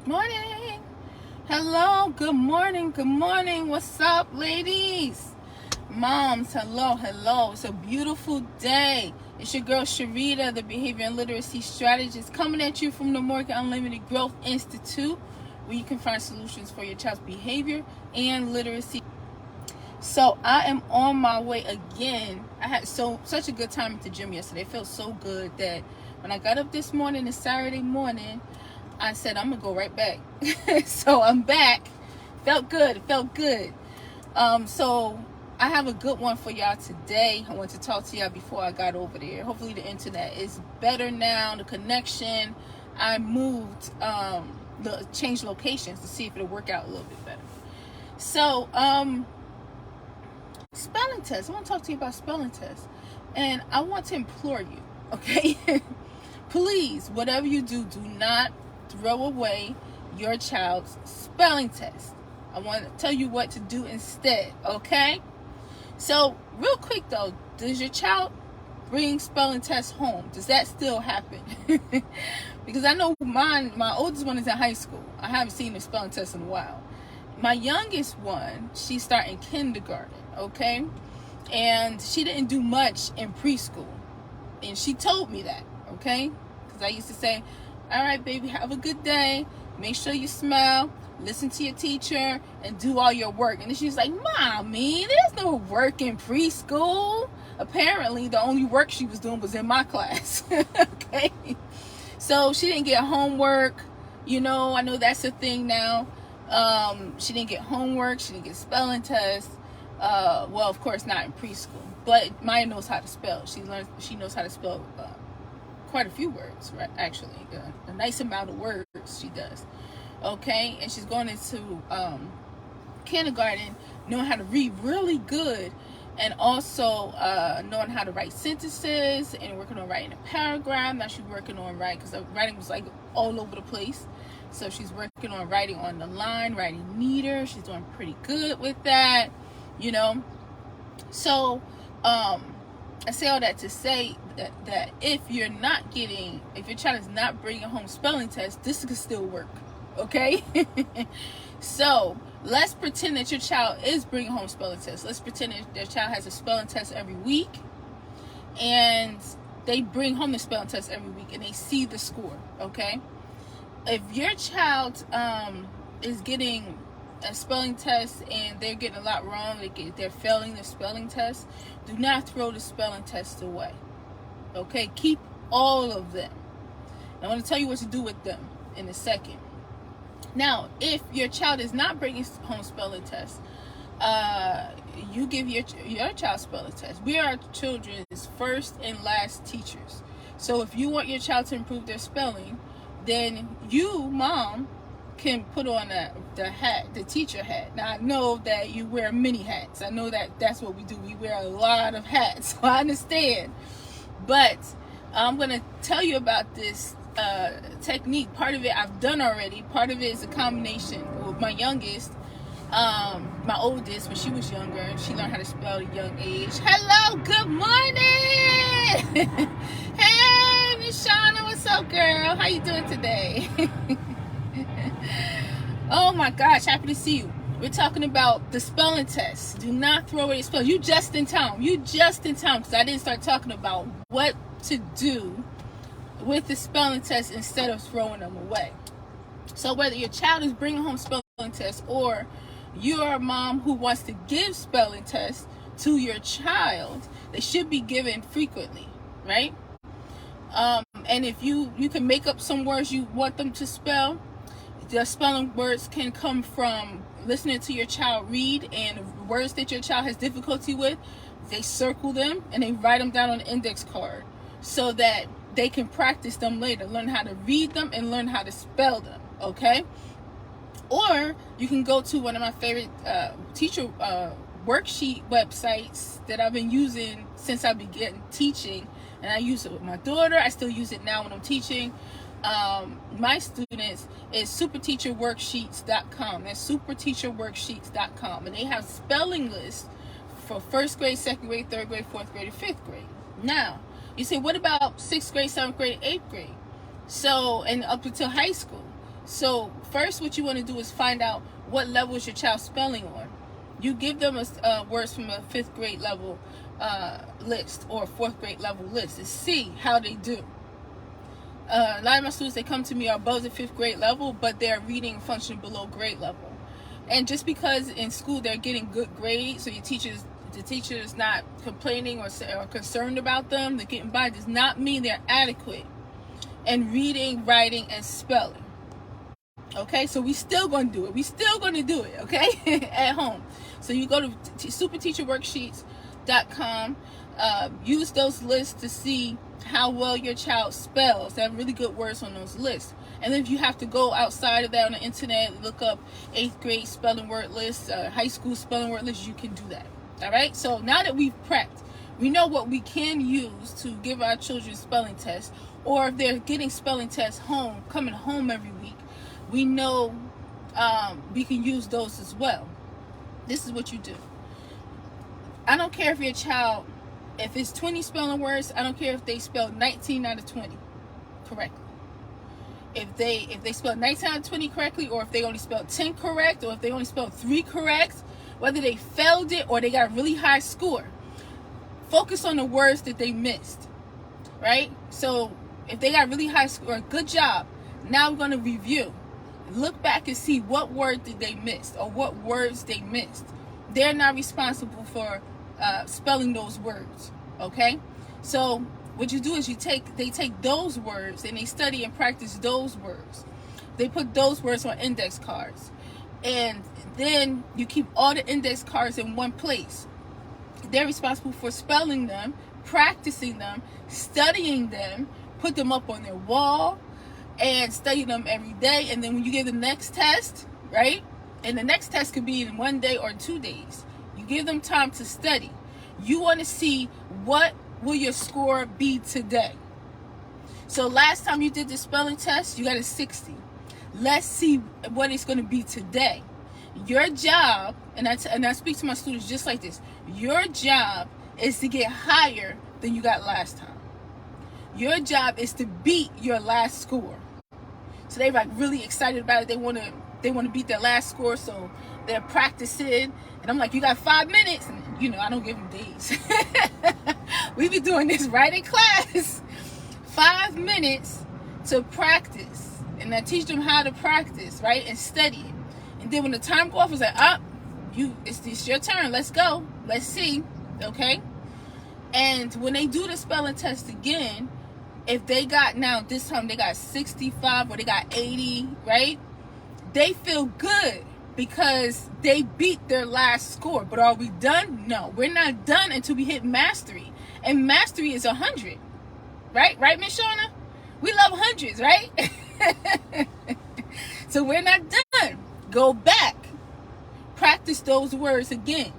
Morning. Hello. Good morning. Good morning. What's up, ladies? Moms, hello. It's a beautiful day. It's your girl Sharita, the Behavior and Literacy Strategist, coming at you from the Morgan Unlimited Growth Institute, where you can find solutions for your child's behavior and literacy. So I am on my way again. I had such a good time at the gym yesterday. It felt so good that when I got up this morning, it's Saturday morning, I said I'm gonna go right back. So I'm back. Felt good. So I have a good one for y'all today. I want to talk to y'all before I got over there. Hopefully the internet is better now. The connection. I moved, changed locations to see if it'll work out a little bit better. So spelling test. I want to talk to you about spelling tests, and I want to implore you, okay? Please, whatever you do, do not throw away your child's spelling test. I want to tell you what to do instead, okay? So, real quick though, does your child bring spelling tests home? Does that still happen? Because I know my oldest one is in high school. I haven't seen a spelling test in a while. My youngest one, she's starting kindergarten, okay? And she didn't do much in preschool. And she told me that, okay? Because I used to say, all right, baby, have a good day. Make sure you smile, listen to your teacher, and do all your work. And then she's like, Mommy, there's no work in preschool. Apparently, the only work she was doing was in my class, okay? So she didn't get homework. You know, I know that's a thing now. She didn't get homework. She didn't get spelling tests. Well, of course, not in preschool. But Maya knows how to spell. She knows how to spell quite a few words, right? Actually, a nice amount of words she does. Okay, and she's going into kindergarten, knowing how to read really good, and also knowing how to write sentences and working on writing a paragraph. Now she's working on writing, because the writing was like all over the place. So she's working on writing on the line, writing neater. She's doing pretty good with that, you know. So I say all that to say that if your child is not bringing home spelling tests, this can still work, okay? So let's pretend that your child is bringing home spelling tests. Let's pretend that their child has a spelling test every week, and they bring home the spelling test every week, and they see the score, okay? If your child is getting a spelling test and they're getting a lot wrong, they're failing the spelling test, do not throw the spelling test away. Okay, keep all of them. I want to tell you what to do with them in a second. Now, if your child is not bringing home spelling tests, you give your child spelling tests. We are children's first and last teachers. So if you want your child to improve their spelling, then you, mom, can put on the teacher hat. Now, I know that you wear many hats. I know that that's what we do. We wear a lot of hats, so I understand. But I'm going to tell you about this technique. Part of it I've done already. Part of it is a combination with my youngest. My oldest, when she was younger, she learned how to spell at a young age. Hello, good morning. Hey, Miss Shauna, what's up, girl? How you doing today? Oh my gosh, happy to see you. We're talking about the spelling test. Do not throw away your spelling. You just in time, because I didn't start talking about what to do with the spelling test instead of throwing them away. So whether your child is bringing home spelling tests, or you're a mom who wants to give spelling tests to your child, they should be given frequently, right? And if you can make up some words you want them to spell. The spelling words can come from listening to your child read, and words that your child has difficulty with, they circle them and they write them down on an index card so that they can practice them later, learn how to read them and learn how to spell them, okay? Or you can go to one of my favorite teacher worksheet websites that I've been using since I began teaching, and I use it with my daughter. I still use it now when I'm teaching my students, is superteacherworksheets.com. That's superteacherworksheets.com, and they have spelling lists for first grade, second grade, third grade, fourth grade, and fifth grade. Now, you say, what about sixth grade, seventh grade, eighth grade? So, and up until high school. So first, what you want to do is find out what level is your child spelling on. You give them words from a 5th grade level list or a 4th grade level list and see how they do. A lot of my students, they come to me are above the 5th grade level, but they're reading function below grade level. And just because in school they're getting good grades, so the teacher is not complaining or concerned about them, they're getting by, does not mean they're adequate in reading, writing, and spelling. Okay, so we still going to do it. We still going to do it, okay, at home. So you go to superteacherworksheets.com, use those lists to see how well your child spells. They have really good words on those lists. And then if you have to go outside of that on the internet, look up 8th grade spelling word lists, high school spelling word lists, you can do that. All right, so now that we've prepped, we know what we can use to give our children spelling tests, or if they're getting spelling tests home, coming home every week, we know we can use those as well. This is what you do. I don't care if your child, if it's 20 spelling words, I don't care if they spell 19 out of 20 correctly. If they spell 19 out of 20 correctly, or if they only spelled 10 correct, or if they only spelled 3 correct, whether they failed it or they got a really high score, focus on the words that they missed, right? So if they got a really high score, good job. Now we're going to review. Look back and see what word did they miss or what words they missed. They're not responsible for spelling those words, okay? So what you do is they take those words and they study and practice those words. They put those words on index cards, and then you keep all the index cards in one place. They're responsible for spelling them, practicing them, studying them, put them up on their wall, and study them every day. And then when you give the next test, right? And the next test could be in 1 day or 2 days. You give them time to study. You want to see what will your score be today. So last time you did the spelling test, you got a 60. Let's see what it's going to be today. Your job, and I speak to my students just like this, your job is to get higher than you got last time. Your job is to beat your last score. So they're like really excited about it. They want to beat their last score, so they're practicing. And I'm like, you got 5 minutes. And, I don't give them days. We be doing this right in class. 5 minutes to practice. And I teach them how to practice, right? And study it. And then when the time go off, it's like, it's your turn. Let's go. Let's see. Okay? And when they do the spelling test again, if they got, now this time they got 65 or they got 80, right? They feel good because they beat their last score. But are we done? No, we're not done until we hit mastery. And mastery is 100, right? Right, Miss Shauna? We love hundreds, right? So we're not done. Go back. Practice those words again.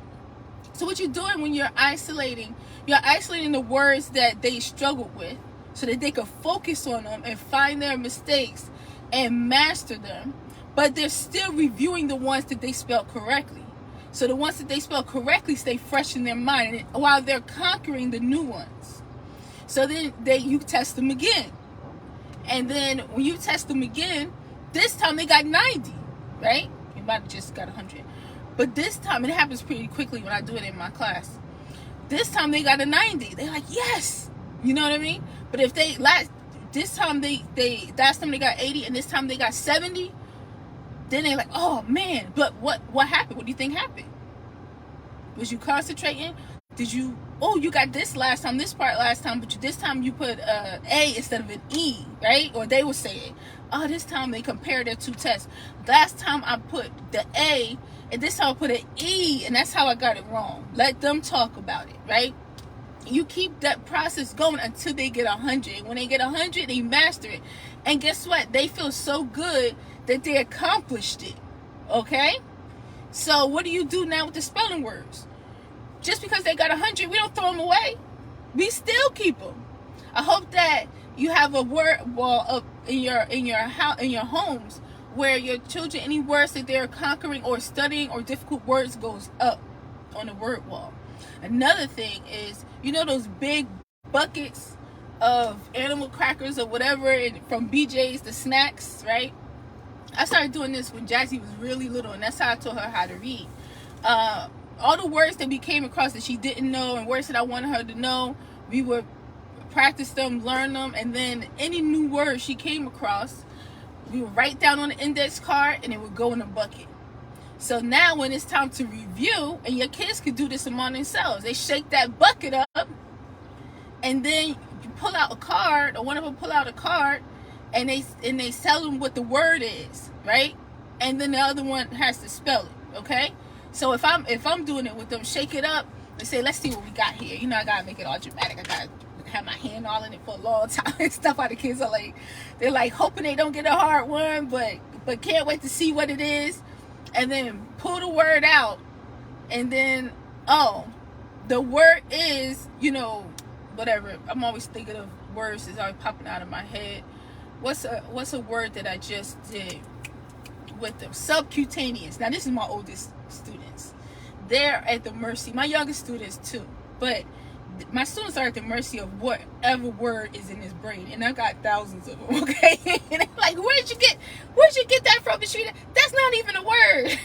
So what you're doing when you're isolating the words that they struggled with so that they can focus on them and find their mistakes and master them. But they're still reviewing the ones that they spelled correctly. So the ones that they spelled correctly stay fresh in their mind while they're conquering the new ones. So then you test them again. And then when you test them again, this time they got 90, right? You might have just got 100. But this time, and it happens pretty quickly when I do it in my class. This time they got a 90. They're like, yes. You know what I mean? But if last time they got 80 and this time they got 70, then they're like, oh man, but what happened? What do you think happened? Was you concentrating? You got this last time, this part last time, but this time you put A instead of an E, right? Or they would say it. Oh, this time they compared their two tests. Last time I put the A, and this time I put an E, and that's how I got it wrong. Let them talk about it, right? You keep that process going until they get 100. When they get 100, they master it. And guess what? They feel so good that they accomplished it, okay? So what do you do now with the spelling words? Just because they got 100, we don't throw them away. We still keep them. I hope that you have a word wall up in your homes where your children, any words that they're conquering or studying or difficult words goes up on the word wall. Another thing is, those big buckets of animal crackers or whatever from BJ's, the snacks, right? I started doing this when Jazzy was really little, and that's how I taught her how to read. All the words that we came across that she didn't know and words that I wanted her to know, we would practice them, learn them, and then any new words she came across, we would write down on the index card and it would go in a bucket. So now when it's time to review, and your kids could do this among themselves, they shake that bucket up, and then you pull out a card, or one of them pull out a card, and they tell them what the word is, right? And then the other one has to spell it, okay? So if I'm doing it with them, shake it up and say, let's see what we got here. You know, I gotta make it all dramatic. I gotta have my hand all in it for a long time and stuff. How the kids are like, they're like hoping they don't get a hard one, but can't wait to see what it is. And then pull the word out, and then, oh, the word is, you know, whatever. I'm always thinking of words that's always popping out of my head. What's a word that I just did with them? Subcutaneous. Now, this is my oldest students. They're at the mercy. My youngest students too, but my students are at the mercy of whatever word is in his brain, and I got thousands of them. Okay, and they're like, where'd you get that from? That's not even a word.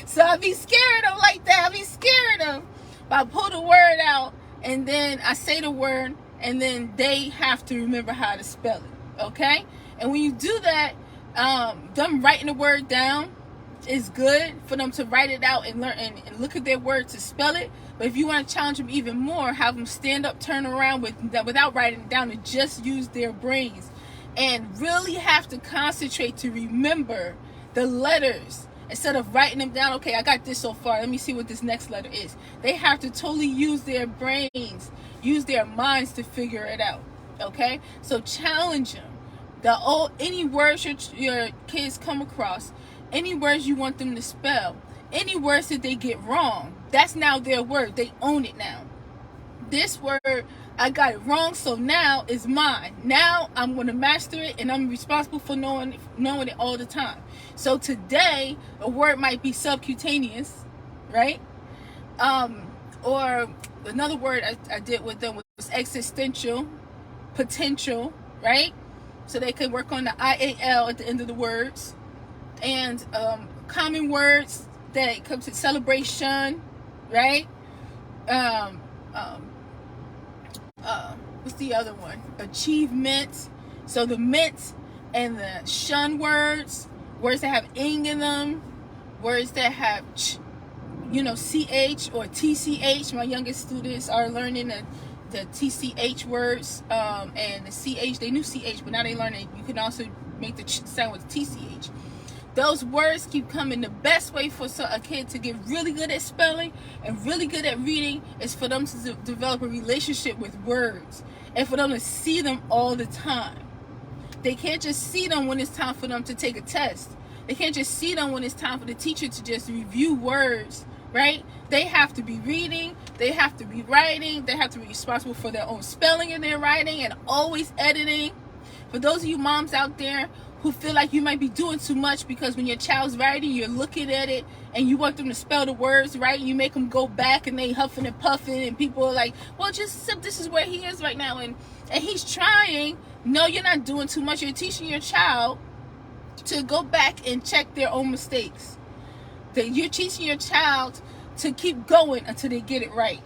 So I be scaring them like that. I be scaring them. But I pull the word out, and then I say the word, and then they have to remember how to spell it. Okay, and when you do that, them writing the word down is good for them to write it out and learn and look at their word to spell it. But if you want to challenge them even more, have them stand up, turn around without writing it down, and just use their brains, and really have to concentrate to remember the letters instead of writing them down. Okay, I got this so far, let me see what this next letter is. They have to totally use their brains, use their minds to figure it out. Okay, so challenge them. Any words your kids come across, any words you want them to spell, any words that they get wrong, that's now their word. They own it now. This word, I got it wrong, so now it's mine. Now I'm going to master it, and I'm responsible for knowing it all the time. So today, a word might be subcutaneous, right? Or another word I did with them was existential, potential, right? So they could work on the IAL at the end of the words. And common words that come to celebration, right? What's the other one? Achievement. So the mint and the shun words that have ing in them, words that have ch, ch or tch. My youngest students are learning the tch words, and the ch. They knew ch, but now they learn it. You can also make the ch sound with tch. Those words keep coming. The best way for a kid to get really good at spelling and really good at reading is for them to develop a relationship with words, and for them to see them all the time. They can't just see them when it's time for them to take a test. They can't just see them when it's time for the teacher to just review words, right? They have to be reading, they have to be writing, they have to be responsible for their own spelling in their writing, and always editing. For those of you moms out there who feel like you might be doing too much because when your child's writing, you're looking at it and you want them to spell the words right, you make them go back and they huffing and puffing, and people are like, well, just this is where he is right now, and he's trying. No, you're not doing too much. You're teaching your child to go back and check their own mistakes. That you're teaching your child to keep going until they get it right.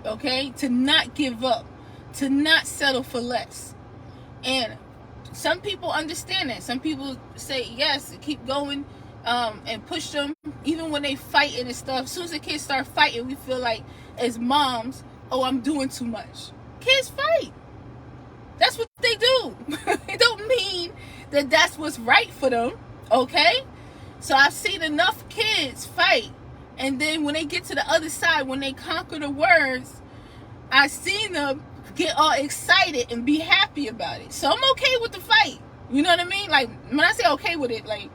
Okay? To not give up, to not settle for less. And some people understand that. Some people say yes, keep going, and push them even when they fighting and stuff. As soon as the kids start fighting, we feel like as moms, oh, I'm doing too much. Kids fight. That's what they do. It don't mean that that's what's right for them. Okay? So I've seen enough kids fight, and then when they get to the other side, when they conquer the words, I've seen them get all excited and be happy about it. So I'm okay with the fight. You know what I mean? Like, when I say okay with it, like,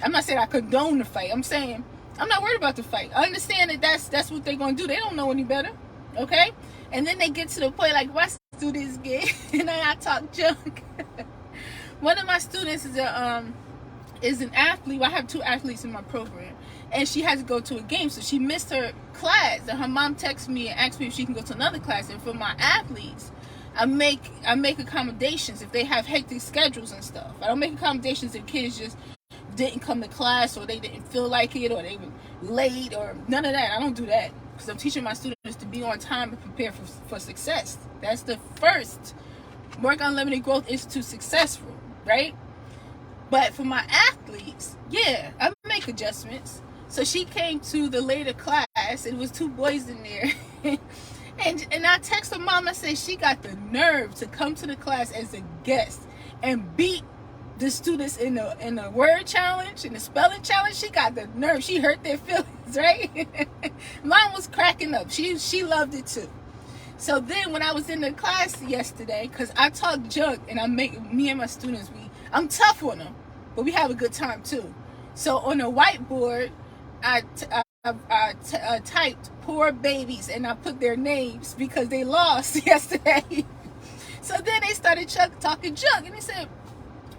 I'm not saying I condone the fight. I'm saying I'm not worried about the fight. I understand that that's what they're going to do. They don't know any better. Okay? And then they get to the point like, my students get, and then I talk junk. One of my students is an athlete. Well, I have 2 athletes in my program, and she has to go to a game, so she missed her class, and her mom texted me and asked me if she can go to another class. And for my athletes, I make accommodations if they have hectic schedules and stuff. I don't make accommodations if kids just didn't come to class, or they didn't feel like it, or they were late, or none of that. I don't do that, because I'm teaching my students to be on time and prepare for success. That's the first Work Unlimited Growth Institute successful, right? But for my athletes, yeah, I make adjustments. So she came to the later class. It was 2 boys in there. and I texted mom. I said she got the nerve to come to the class as a guest and beat the students in the word challenge and the spelling challenge. She got the nerve. She hurt their feelings, right? Mom was cracking up. She loved it too. So then when I was in the class yesterday, because I talk junk and me and my students, I'm tough on them, but we have a good time too. So on the whiteboard, I typed poor babies, and I put their names because they lost yesterday. So then they started talking junk, and they said,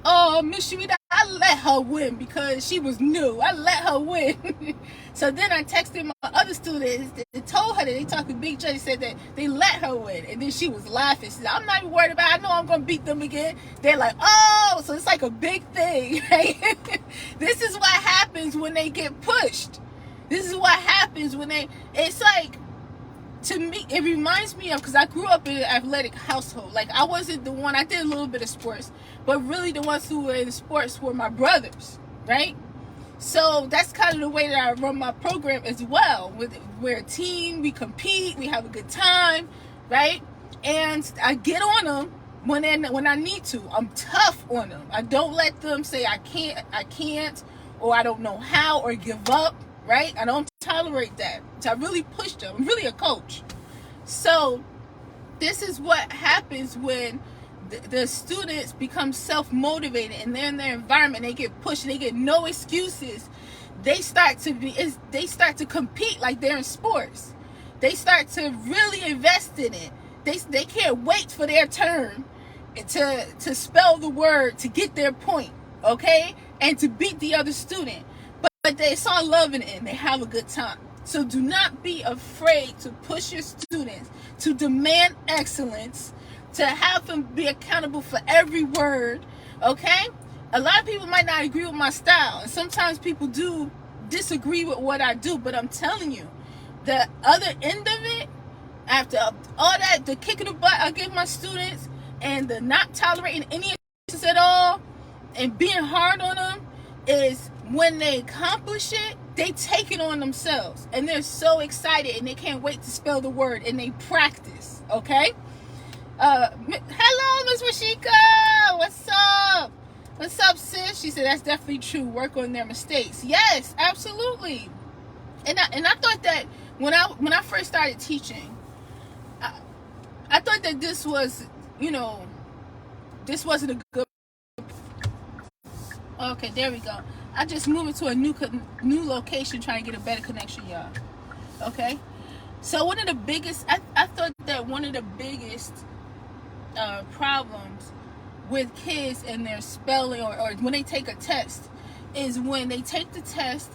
"Oh, Miss Sharita, I let her win because she was new. I let her win." So then I texted my other students and told her that they talking big judge, said that they let her win. And then she was laughing. She said, "I'm not even worried about it. I know I'm going to beat them again." They're like, "Oh," so it's like a big thing, right? This is what happens when they get pushed. This is what happens when it's like, to me, it reminds me of, because I grew up in an athletic household. Like, I wasn't the one, I did a little bit of sports, but really the ones who were in sports were my brothers, right? So that's kind of the way that I run my program as well. We're a team, we compete, we have a good time, right? And I get on them when I need to. I'm tough on them. I don't let them say I can't, or I don't know how, or give up, right? I don't tolerate that. So I really push them. I'm really a coach. So this is what happens when the students become self-motivated and they're in their environment. They get pushed. They get no excuses. They start to compete like they're in sports. They start to really invest in it. They can't wait for their turn to spell the word, to get their point, okay, and to beat the other student. But they start loving it and they have a good time. So do not be afraid to push your students, to demand excellence, to have them be accountable for every word, okay? A lot of people might not agree with my style, and sometimes people do disagree with what I do, but I'm telling you, the other end of it, after all that, the kick in the butt I give my students, and the not tolerating any excuses at all, and being hard on them, is when they accomplish it, they take it on themselves, and they're so excited, and they can't wait to spell the word, and they practice, okay? Hello, Miss Rashika. What's up? What's up, sis? She said that's definitely true. Work on their mistakes. Yes, absolutely. And I thought that when I first started teaching, I thought that this was, this wasn't a good. Okay, there we go. I just moved to a new location, trying to get a better connection, y'all. Okay, so one of the biggest, I thought that one of the biggest problems with kids and their spelling, or when they take a test, is when they take the test,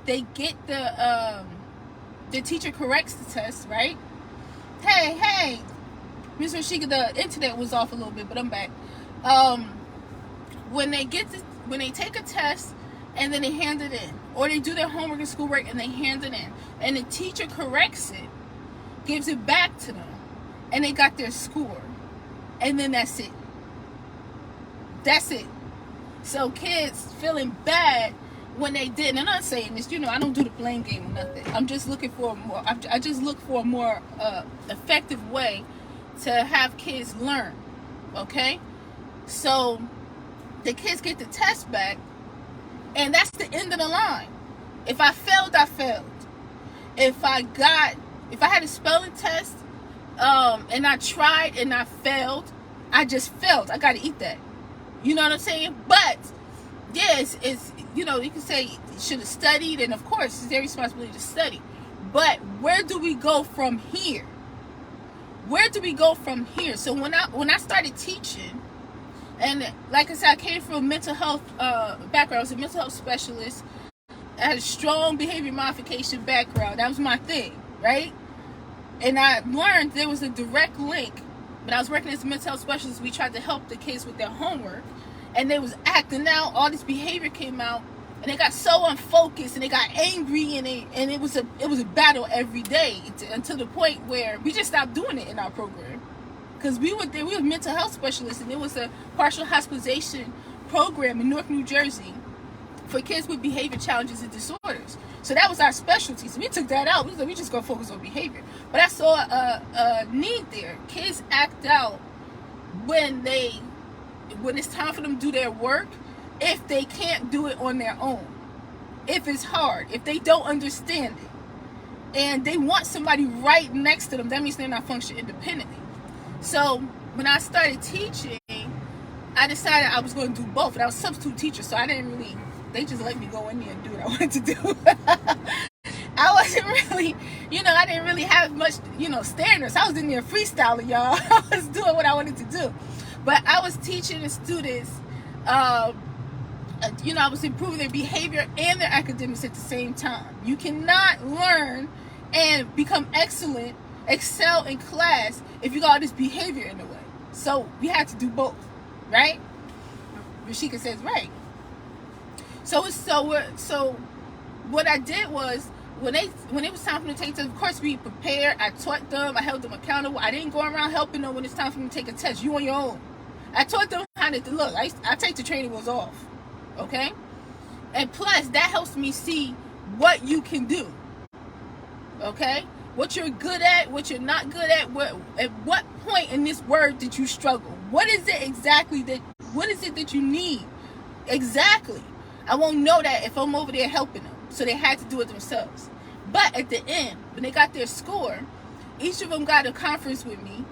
they get the teacher corrects the test, right? Hey, Miss Rashika, the internet was off a little bit, but I'm back. When they take a test and then they hand it in, or they do their homework and schoolwork and they hand it in, and the teacher corrects it, gives it back to them, and they got their score, and then that's it. So kids feeling bad when they didn't. I'm not saying this, I don't do the blame game or nothing. I'm just looking for more. I just look for a more effective way to have kids learn. Okay, so the kids get the test back, and that's the end of the line. If I failed, I failed. If I had a spelling test, and I tried and I failed, I just failed. I got to eat that. You know what I'm saying? But yes, it's you can say you should have studied, and of course it's their responsibility to study. But where do we go from here? So when I started teaching, and like I said, I came from a mental health background. I was a mental health specialist. I had a strong behavior modification background. That was my thing, right? And I learned there was a direct link when I was working as a mental health specialist, we tried to help the kids with their homework, and they was acting out. All this behavior came out, and they got so unfocused, and they got angry, and it was a battle every day until the point where we just stopped doing it in our program, because we were mental health specialists, and it was a partial hospitalization program in Newark, New Jersey, for kids with behavior challenges and disorders. So that was our specialty. So we took that out. We just gonna focus on behavior. But I saw a need there. Kids act out when it's time for them to do their work, if they can't do it on their own, if it's hard, if they don't understand it, and they want somebody right next to them. That means they're not functioning independently. So when I started teaching, I decided I was going to do both. And I was a substitute teacher, so they just let me go in there and do what I wanted to do. I wasn't really, I didn't really have much, standards. I was in there freestyling, y'all. I was doing what I wanted to do. But I was teaching the students, I was improving their behavior and their academics at the same time. You cannot learn and become excel in class if you got all this behavior in the way. So we had to do both, right? Rashika says, right. So what I did was, when it was time for them to take tests, of course we prepared. I taught them. I held them accountable. I didn't go around helping them when it's time for them to take a test. You on your own. I taught them how to look. I take the training wheels off, okay? And plus, that helps me see what you can do, okay? What you're good at, what you're not good at. At what point in this word did you struggle? What is it exactly that you need? Exactly. I won't know that if I'm over there helping them. So they had to do it themselves. But at the end, when they got their score, each of them got a conference with me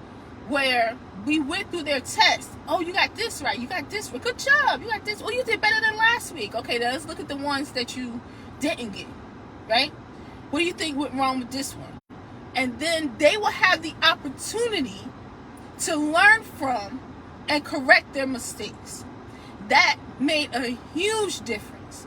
where we went through their tests. Oh, you got this right. You got this right. Good job. You got this. Oh, you did better than last week. Okay, now let's look at the ones that you didn't get, right? What do you think went wrong with this one? And then they will have the opportunity to learn from and correct their mistakes. That made a huge difference.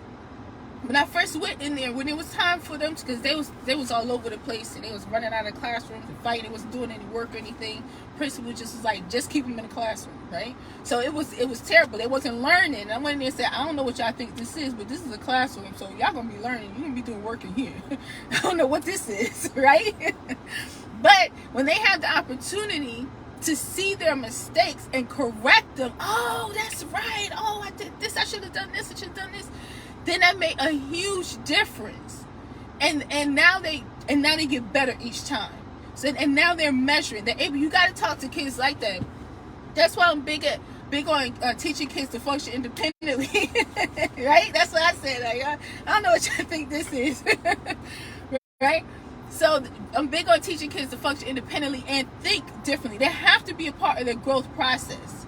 When I first went in there, when it was time for them, because they was all over the place, and they was running out of classrooms and fighting, they wasn't doing any work or anything. Principal just was like, just keep them in the classroom, right? So it was terrible. They wasn't learning. And I went in there and said, I don't know what y'all think this is, but this is a classroom, so y'all gonna be learning. You're gonna be doing work in here. I don't know what this is, right? But when they have the opportunity to see their mistakes and correct them, oh, that's right. Oh, I did this. I should have done this. I should have done this. Then that made a huge difference. And now they get better each time. So and now they're measuring. They're able. You got to talk to kids like that. That's why I'm big on teaching kids to function independently. Right? That's what I said. Like, I don't know what you think this is. Right? So I'm big on teaching kids to function independently and think differently. They have to be a part of their growth process.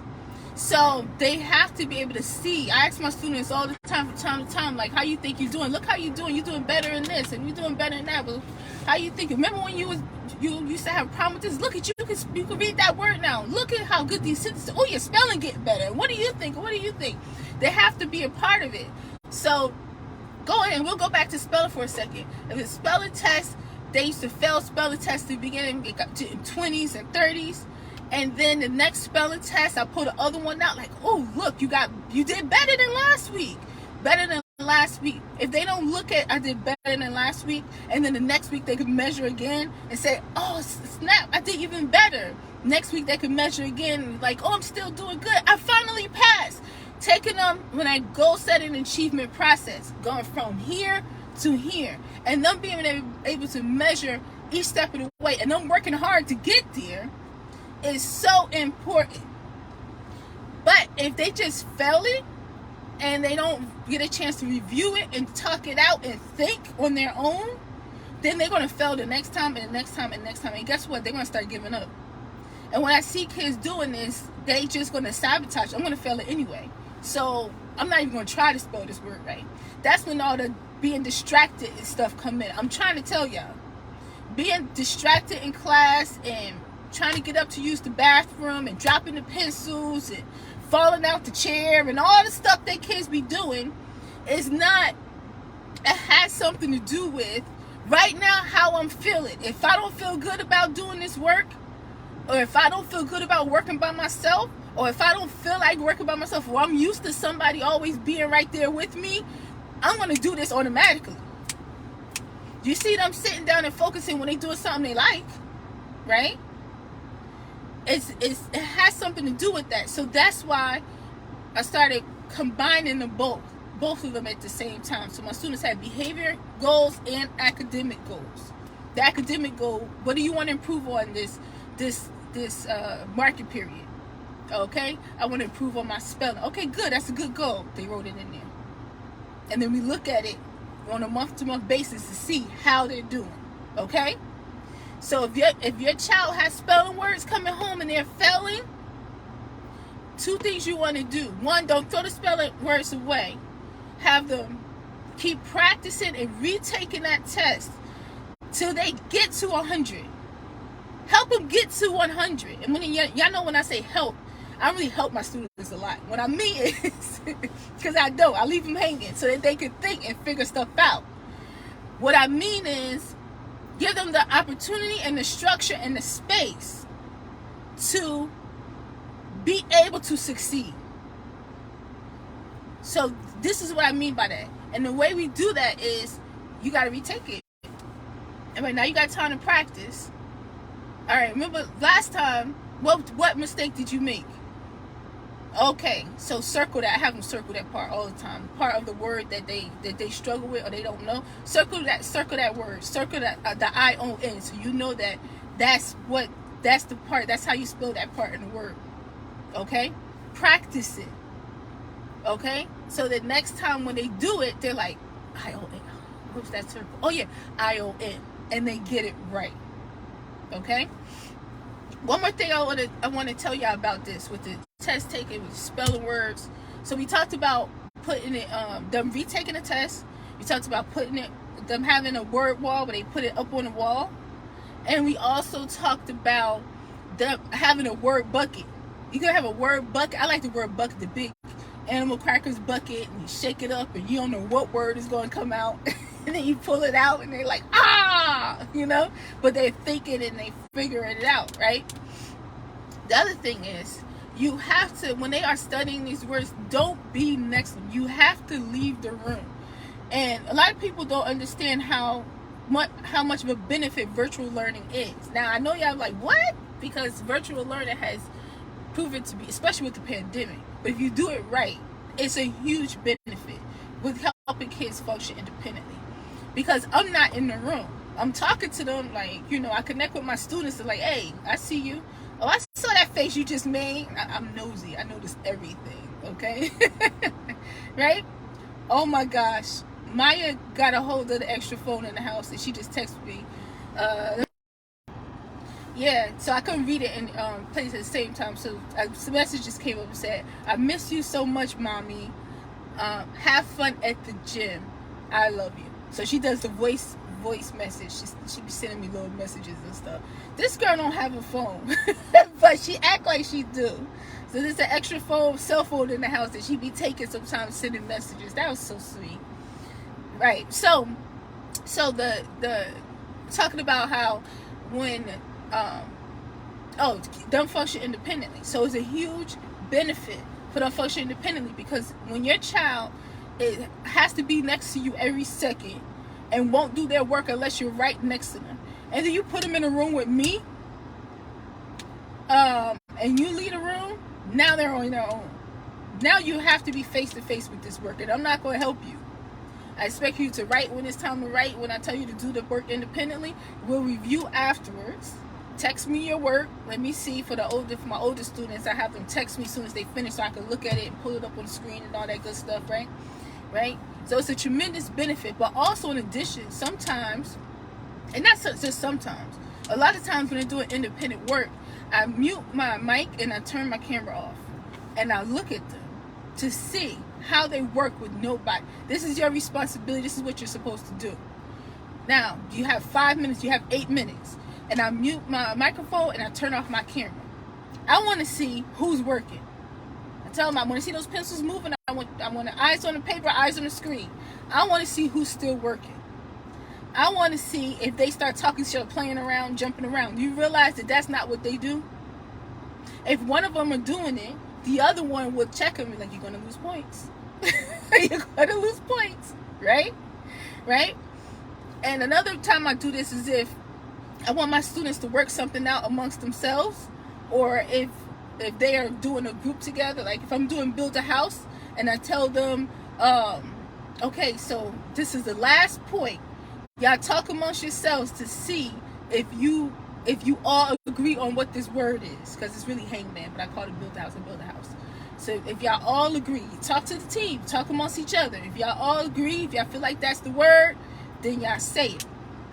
So they have to be able to see. I ask my students all the time, from time to time, like, how you think you're doing? Look how you're doing. You're doing better in this, and you're doing better in that. But how you think? Remember when you used to have a problem with this? Look at you. You can read that word now. Look at how good these sentences. Oh, your spelling getting better. What do you think? What do you think? They have to be a part of it. So go ahead, and we'll go back to spelling for a second. If it's spelling test, they used to fail spelling tests at the beginning, it got to 20s and 30s. And then the next spelling test, I pulled the other one out, like, oh, look, you did better than last week. Better than last week. If they don't look at, I did better than last week, and then the next week they could measure again and say, oh, snap, I did even better. Next week they could measure again, like, oh, I'm still doing good. I finally passed. Taking them when I goal setting achievement process, going from here to here, and them being able to measure each step of the way, and them working hard to get there, is so important. But if they just fail it and they don't get a chance to review it and talk it out and think on their own, then they're going to fail the next time and the next time and the next time. And guess what? They're going to start giving up. And when I see kids doing this, they just going to sabotage. I'm going to fail it anyway. So I'm not even going to try to spell this word right. That's when all the being distracted and stuff come in. I'm trying to tell y'all. Being distracted in class and trying to get up to use the bathroom and dropping the pencils and falling out the chair and all the stuff that kids be doing is not, it has something to do with right now how I'm feeling. If I don't feel good about doing this work, or if I don't feel good about working by myself, or if I don't feel like working by myself, or I'm used to somebody always being right there with me, I'm going to do this automatically. You see them sitting down and focusing when they doing something they like, right? It has something to do with that. So that's why I started combining them both of them at the same time. So my students have behavior goals and academic goals. The academic goal, what do you want to improve on this market period? Okay, I want to improve on my spelling. Okay, good, that's a good goal. They wrote it in there. And then we look at it on a month-to-month basis to see how they're doing. Okay, so if your child has spelling words coming home and they're failing, two things you want to do. One, don't throw the spelling words away. Have them keep practicing and retaking that test till they get to 100. Help them get to 100. And when y'all know when I say help, I really help my students a lot. What I mean is, because I leave them hanging so that they can think and figure stuff out. What I mean is, give them the opportunity and the structure and the space to be able to succeed. So this is what I mean by that. And the way we do that is, you got to retake it. And right now you got time to practice. All right, remember last time, what mistake did you make? Okay, so circle that. I have them circle that part all the time. Part of the word that they struggle with or they don't know. Circle that word. Circle that the I-O-N, so you know that's the part. That's how you spell that part in the word. Okay, practice it. Okay, so that next time when they do it, they're like, I-O-N. What's that circle? Oh yeah, I-O-N, and they get it right. Okay. One more thing I want to tell y'all about this with the test taking, with spelling words. So we talked about putting it, them retaking the test. We talked about them having a word wall where they put it up on the wall, and we also talked about them having a word bucket. You can have a word bucket. I like the word bucket, the big animal crackers bucket, and you shake it up, and you don't know what word is going to come out. And then you pull it out and they're like, but they're thinking and they figuring it out, right? The other thing is, you have to, when they are studying these words, don't be next to them. You have to leave the room. And a lot of people don't understand how much of a benefit virtual learning is. Now, I know y'all like, what? Because virtual learning has proven to be, especially with the pandemic, but if you do it right, it's a huge benefit with helping kids function independently. Because I'm not in the room. I'm talking to them like, I connect with my students and like, hey, I see you. Oh, I saw that face you just made. I'm nosy. I notice everything, okay? Right? Oh my gosh. Maya got a hold of the extra phone in the house and she just texted me. Yeah, so I couldn't read it and play it at the same time. So some message just came up and said, I miss you so much, mommy. Have fun at the gym. I love you. So she does the voice message. She be sending me little messages and stuff. This girl don't have a phone, but she act like she do. So there's an extra cell phone in the house that she be taking sometimes, sending messages. That was so sweet, right? So the talking about how when them function independently. So it's a huge benefit for them function independently, because when your child has to be next to you every second and won't do their work unless you're right next to them, and then you put them in a room with me, and you leave the room, now they're on their own. Now you have to be face to face with this work, and I'm not going to help you. I expect you to write when it's time to write. When I tell you to do the work independently, we'll review afterwards. Text me your work. Let me see. For my older students, I have them text me as soon as they finish so I can look at it and pull it up on the screen and all that good stuff, right? So it's a tremendous benefit. But also in addition, sometimes, and not just sometimes, a lot of times when they're doing independent work, I mute my mic and I turn my camera off. And I look at them to see how they work with nobody. This is your responsibility. This is what you're supposed to do. Now, you have 5 minutes. You have 8 minutes. And I mute my microphone and I turn off my camera. I want to see who's working. I tell them I want to see those pencils moving. I want the eyes on the paper, eyes on the screen. I want to see who's still working. I want to see if they start talking shit, playing around, jumping around. Do you realize that that's not what they do? If one of them are doing it, the other one will check them like, you're going to lose points. You're going to lose points, right? Right? And another time I do this is if I want my students to work something out amongst themselves, or if they are doing a group together, like if I'm doing build a house and I tell them, okay, so this is the last point. Y'all talk amongst yourselves to see if you all agree on what this word is, because it's really hangman, but I call it build a house and build a house. So if y'all all agree, talk to the team, talk amongst each other. If y'all all agree, if y'all feel like that's the word, then y'all say it.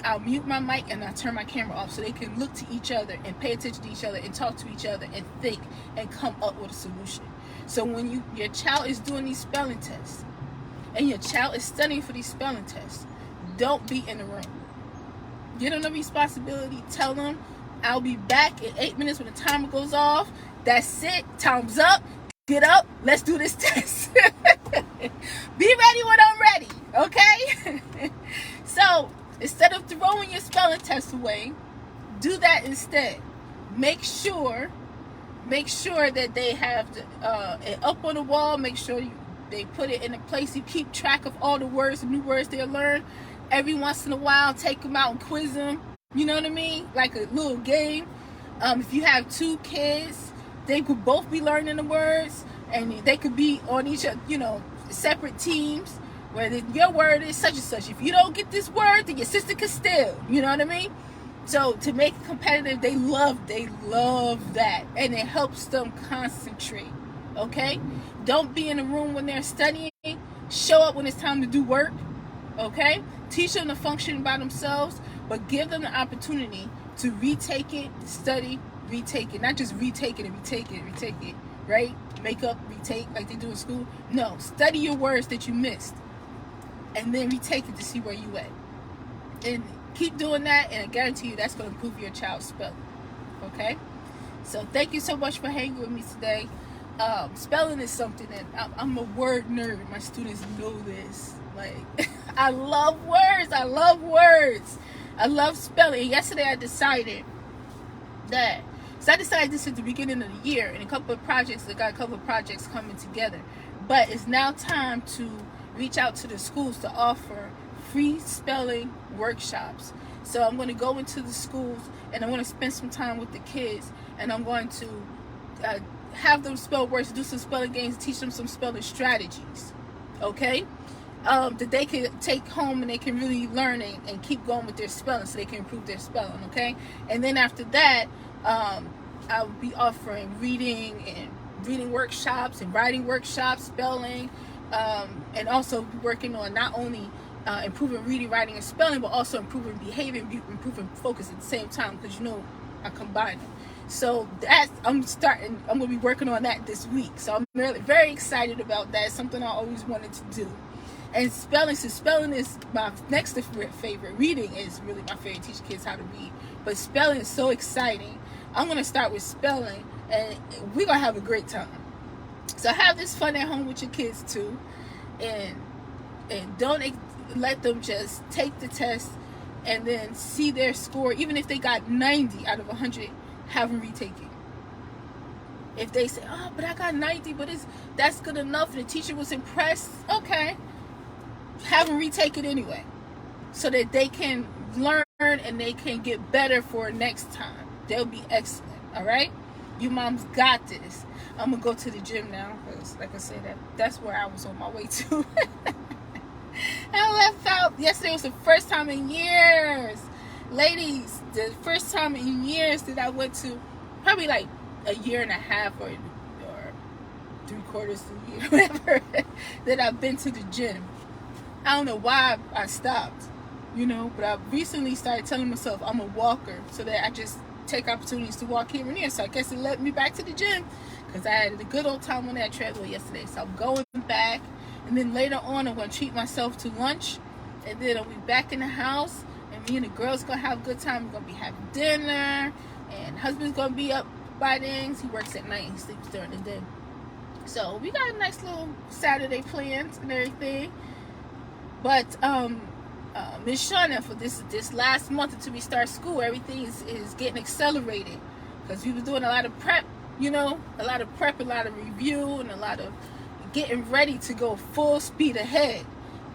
I'll mute my mic and I'll turn my camera off so they can look to each other and pay attention to each other and talk to each other and think and come up with a solution. So when your child is doing these spelling tests and your child is studying for these spelling tests, don't be in the room. Give them the responsibility. Tell them, I'll be back in 8 minutes when the timer goes off. That's it. Time's up. Get up. Let's do this test. Be ready when I'm ready. Okay? So instead of throwing your spelling test away, do that instead. Make sure that they have it up on the wall. Make sure they put it in a place. You keep track of all the words, the new words they learn. Every once in a while, take them out and quiz them. You know what I mean? Like a little game. If you have 2 kids, they could both be learning the words, and they could be on each, separate teams, where your word is such and such. If you don't get this word, then your sister can steal. You know what I mean? So to make it competitive, they love that, and it helps them concentrate. Okay? Don't be in the room when they're studying. Show up when it's time to do work. Okay? Teach them to function by themselves, but give them the opportunity to retake it, study, retake it. Not just retake it and retake it, right? Make up, retake like they do in school. No, study your words that you missed and then retake it to see where you at. And keep doing that, and I guarantee you that's going to improve your child's spelling. Okay? So thank you so much for hanging with me today. Spelling is something that I'm a word nerd. My students know this. Like, I love words. I love spelling. Yesterday I decided this at the beginning of the year, and I got a couple of projects coming together. But it's now time to reach out to the schools to offer free spelling workshops. So I'm going to go into the schools and I'm going to spend some time with the kids, and I'm going to have them spell words, do some spelling games, teach them some spelling strategies. Okay? That they can take home and they can really learn and keep going with their spelling so they can improve their spelling. Okay? And then after that, I'll be offering reading workshops and writing workshops, spelling, and also working on not only improving reading, writing, and spelling, but also improving behavior and improving focus at the same time, because I combine them. So I'm going to be working on that this week. So I'm really very excited about that. It's something I always wanted to do. And spelling is my next favorite. Reading is really my favorite. Teach kids how to read. But spelling is so exciting. I'm going to start with spelling, and we're going to have a great time. So have this fun at home with your kids too. And don't let them just take the test and then see their score. Even if they got 90 out of 100, have them retake it. If they say, oh, but I got 90, but that's good enough, and the teacher was impressed, okay. Have them retake it anyway, so that they can learn and they can get better for next time. They'll be excellent. All right, you moms got this. I'm gonna go to the gym now, because like I said, that's where I was on my way to. I left out yesterday. Was the first time in years, ladies, the first time in years that I went to, probably like a year and a half or 3/4 of a year, whatever, that I've been to the gym. I don't know why I stopped, but I recently started telling myself I'm a walker, so that I just take opportunities to walk here and there. So I guess it led me back to the gym, because I had a good old time on that treadmill yesterday. So I'm going back, and then later on I'm going to treat myself to lunch, and then I'll be back in the house, and me and the girls going to have a good time. We're going to be having dinner, and husband's going to be up by then. He works at night, he sleeps during the day. So we got a nice little Saturday plans and everything. But Miss Shauna, for this last month until we start school, everything is getting accelerated, because we were doing a lot of prep you know, a lot of prep, a lot of review, and a lot of getting ready to go full speed ahead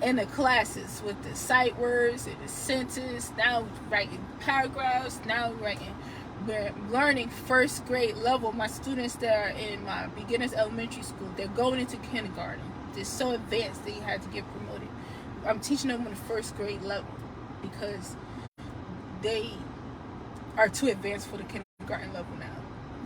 in the classes with the sight words and the sentences. Now writing paragraphs. Now writing. We're learning first grade level. My students that are in my beginners elementary school, they're going into kindergarten. They're so advanced they had to get promoted. I'm teaching them on the first grade level because they are too advanced for the kindergarten level now.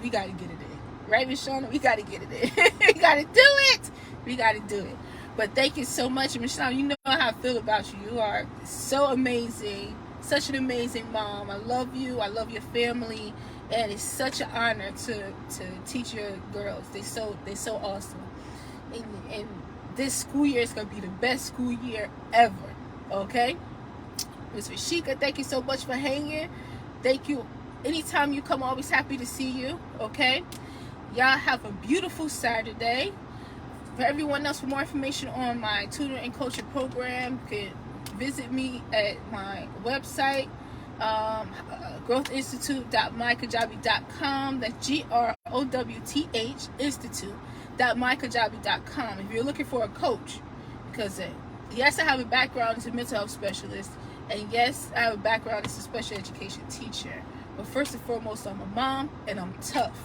We got to get it in. Right, Miss Shauna? We got to get it in. We got to do it. We got to do it. But thank you so much, Miss Shauna. You know how I feel about you. You are so amazing. Such an amazing mom. I love you. I love your family. And it's such an honor to teach your girls. They're so awesome. And this school year is going to be the best school year ever. Okay? Ms. Rashika, thank you so much for hanging. Thank you. Anytime you come, always happy to see you. Okay? Y'all have a beautiful Saturday. For everyone else, for more information on my tutor and coaching program, you can visit me at my website, growthinstitute.mykajabi.com. That's GROWTH Institute.mykajabi.com. If you're looking for a coach, because yes, I have a background as a mental health specialist, and yes, I have a background as a special education teacher. But first and foremost, I'm a mom, and I'm tough.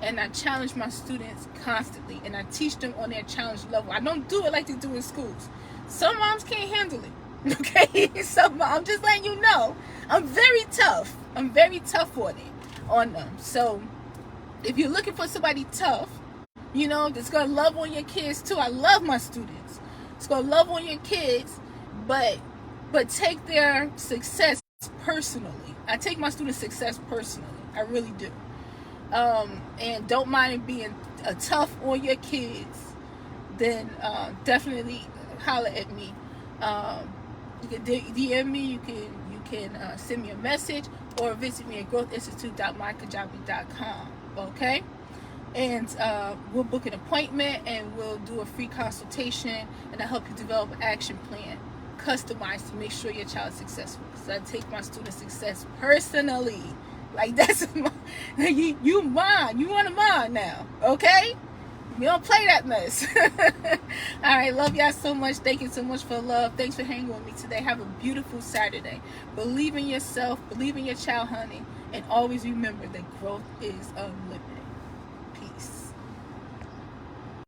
And I challenge my students constantly, and I teach them on their challenge level. I don't do it like they do in schools. Some moms can't handle it. Okay, so I'm just letting you know, I'm very tough. I'm very tough on them. So if you're looking for somebody tough, you know, that's gonna love on your kids too. I love my students. It's gonna love on your kids, but take their success personally. I take my students' success personally. I really do. And don't mind being tough on your kids. Then definitely holler at me. You can DM me. You can send me a message or visit me at growthinstitute.mykajabi.com. Okay, and we'll book an appointment and we'll do a free consultation, and I'll help you develop an action plan, customized to make sure your child is successful. Because I take my student success personally. Like that's you mine. You want a mine now, okay? We don't play that mess. All right, love y'all so much. Thank you so much for love. Thanks for hanging with me today. Have a beautiful Saturday. Believe in yourself. Believe in your child, honey. And always remember that growth is unlimited.